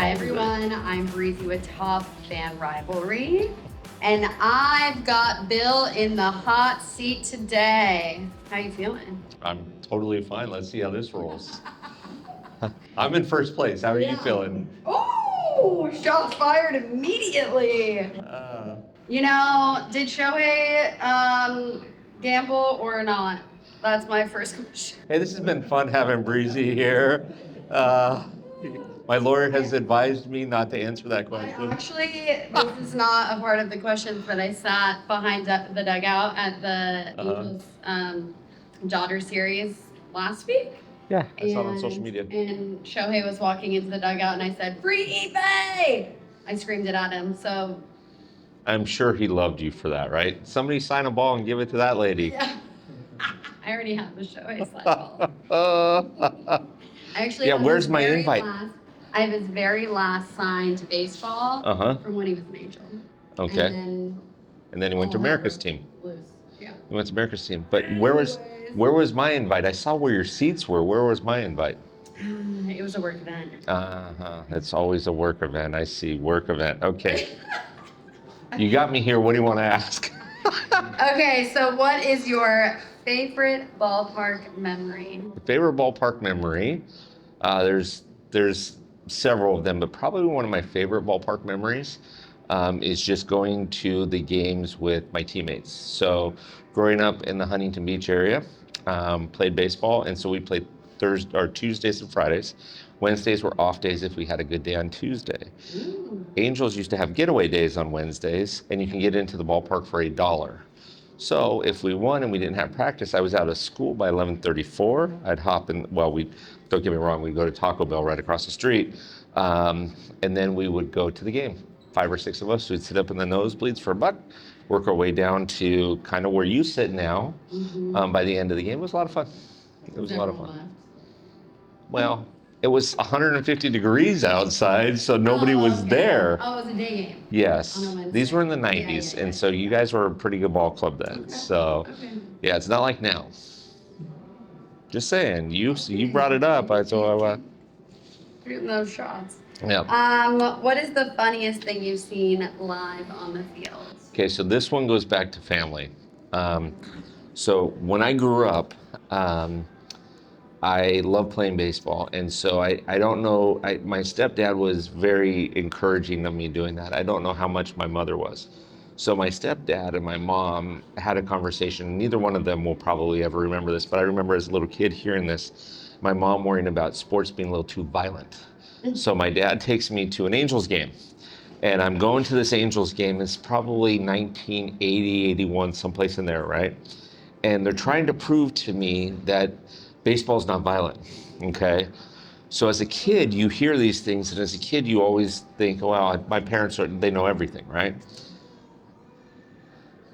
Hi everyone, I'm Breezy with Top Fan Rivalry, and I've got Bill in the hot seat today. How you feeling? I'm totally fine. Let's see how this rolls. I'm in first place. How are you feeling? Oh, shots fired immediately. Did Shohei gamble or not? That's my first question. Hey, this has been fun having Breezy here. Uh, my lawyer has advised me not to answer that question. Actually, this is not a part of the questions, but I sat behind the dugout at the Angels Dodgers series last week. Yeah, I saw it on social media. And Shohei was walking into the dugout, and I said, "Free eBay!" I screamed it at him. So I'm sure he loved you for that, right? Somebody sign a ball and give it to that lady. yeah, I already have the Shohei slide ball. Actually, yeah, where's my invite? I have his very last signed baseball from when he was an Angel. Okay. And then he went to America's team. Yeah. He went to America's team. But where was my invite? I saw where your seats were. Where was my invite? It was a work event. It's always a work event. I see. Work event. Okay. You got me here. What do you want to ask? Okay, so what is your favorite ballpark memory? Favorite ballpark memory? There's several of them, but probably one of my favorite ballpark memories is just going to the games with my teammates. So growing up in the Huntington Beach area, played baseball, and so we played Thursday or Tuesdays and Fridays. Wednesdays were off days if we had a good day on Tuesday. Ooh. Angels used to have getaway days on Wednesdays, and you can get into the ballpark for $1. So if we won and we didn't have practice, I was out of school by 11:34. I'd hop in. Well, don't get me wrong, we'd go to Taco Bell right across the street, and then we would go to the game. 5 or 6 of us would sit up in the nosebleeds for $1, work our way down to kind of where you sit now. By the end of the game, it was a lot of fun. It was a lot of fun. Well, it was 150 degrees outside, so nobody was there. Oh, it was a day game. Yes. These were in the 90s, and so you guys were a pretty good ball club then. So, yeah, it's not like now. Just saying, you brought it up. Shooting those shots. Yeah. What is the funniest thing you've seen live on the field? Okay, so this one goes back to family. So when I grew up, I love playing baseball, and so I don't know, my stepdad was very encouraging of me doing that. I don't know how much my mother was. So my stepdad and my mom had a conversation. Neither one of them will probably ever remember this, but I remember as a little kid hearing this, my mom worrying about sports being a little too violent. So my dad takes me to an Angels game, and I'm going to this Angels game. It's probably 1980, 81, someplace in there, right? And they're trying to prove to me that baseball's not violent, okay? So as a kid, you hear these things, and as a kid, you always think, well, my parents, they know everything, right?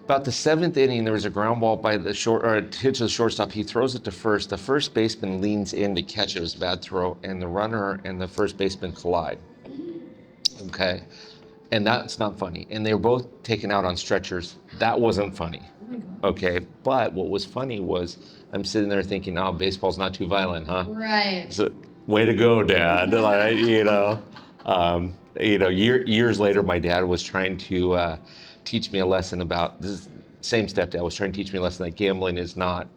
About the 7th inning, there was a ground ball by the short, or a hit to the shortstop. He throws it to first. The first baseman leans in to catch it. It was a bad throw, and the runner and the first baseman collide, okay? And that's not funny. And they were both taken out on stretchers. That wasn't funny. Okay, but what was funny was I'm sitting there thinking, oh, baseball's not too violent, huh? Right. So, way to go, Dad. Like, years later, my dad was trying to teach me a lesson about this. Same stepdad was trying to teach me a lesson that gambling is not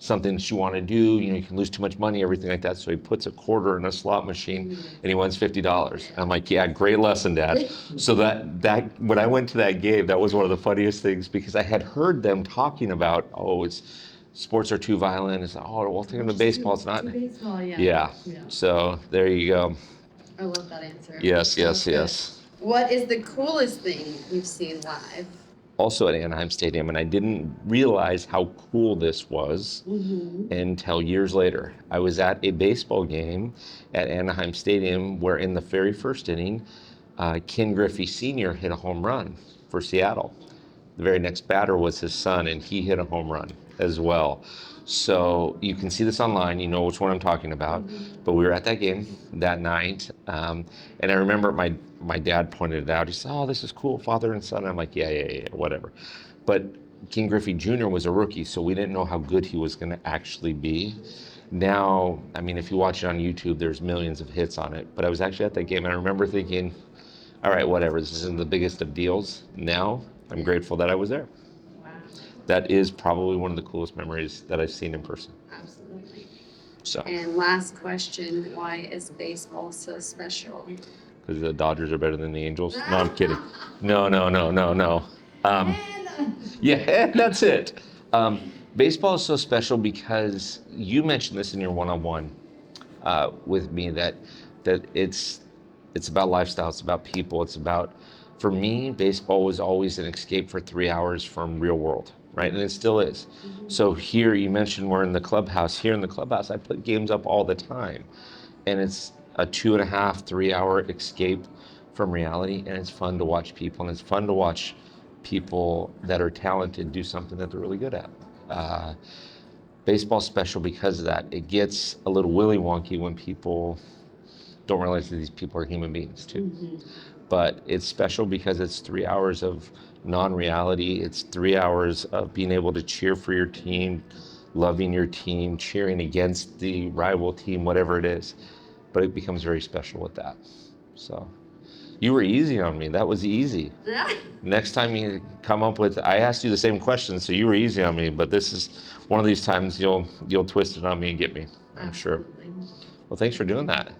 something that you want to do. You can lose too much money, everything like that. So he puts a quarter in a slot machine and he wins $50. I'm like, yeah, great lesson, Dad. So that when I went to that game, that was one of the funniest things because I had heard them talking about, sports are too violent. It's well, think of the baseball. It's not. Baseball, Yeah. So there you go. I love that answer. Yes. What is the coolest thing you've seen live? Also at Anaheim Stadium, and I didn't realize how cool this was until years later. I was at a baseball game at Anaheim Stadium where in the very first inning, Ken Griffey Sr. hit a home run for Seattle. The very next batter was his son, and he hit a home run as well. So you can see this online, you know which one I'm talking about. But we were at that game that night, and I remember my dad pointed it out. He said, oh, this is cool, father and son. I'm like, yeah, whatever. But King Griffey Jr. was a rookie, so we didn't know how good he was going to actually be. Now, I mean, if you watch it on YouTube, there's millions of hits on it. But I was actually at that game, and I remember thinking, all right, whatever, this isn't the biggest of deals. Now, I'm grateful that I was there. Wow. That is probably one of the coolest memories that I've seen in person. Absolutely. So, And last question, why is baseball so special? because the Dodgers are better than the Angels. No, I'm kidding. No, no, no, no, no. Um, yeah, that's it. Baseball is so special because you mentioned this in your one-on-one with me that it's about lifestyle, it's about people, it's about, for me, baseball was always an escape for 3 hours from real world, right? And it still is. So here, you mentioned we're in the clubhouse. Here in the clubhouse, I put games up all the time, and it's a 2.5, 3 hour escape from reality, and it's fun to watch people, and it's fun to watch people that are talented do something that they're really good at. Uh, Baseball's special because of that. It gets a little willy wonky when people don't realize that these people are human beings too. But it's special because it's 3 hours of non-reality. It's 3 hours of being able to cheer for your team, loving your team, cheering against the rival team, whatever it is. But it becomes very special with that. So you were easy on me. That was easy. Next time you come up with, I asked you the same question, so you were easy on me. But this is one of these times you'll twist it on me and get me. I'm sure. Absolutely. Well, thanks for doing that.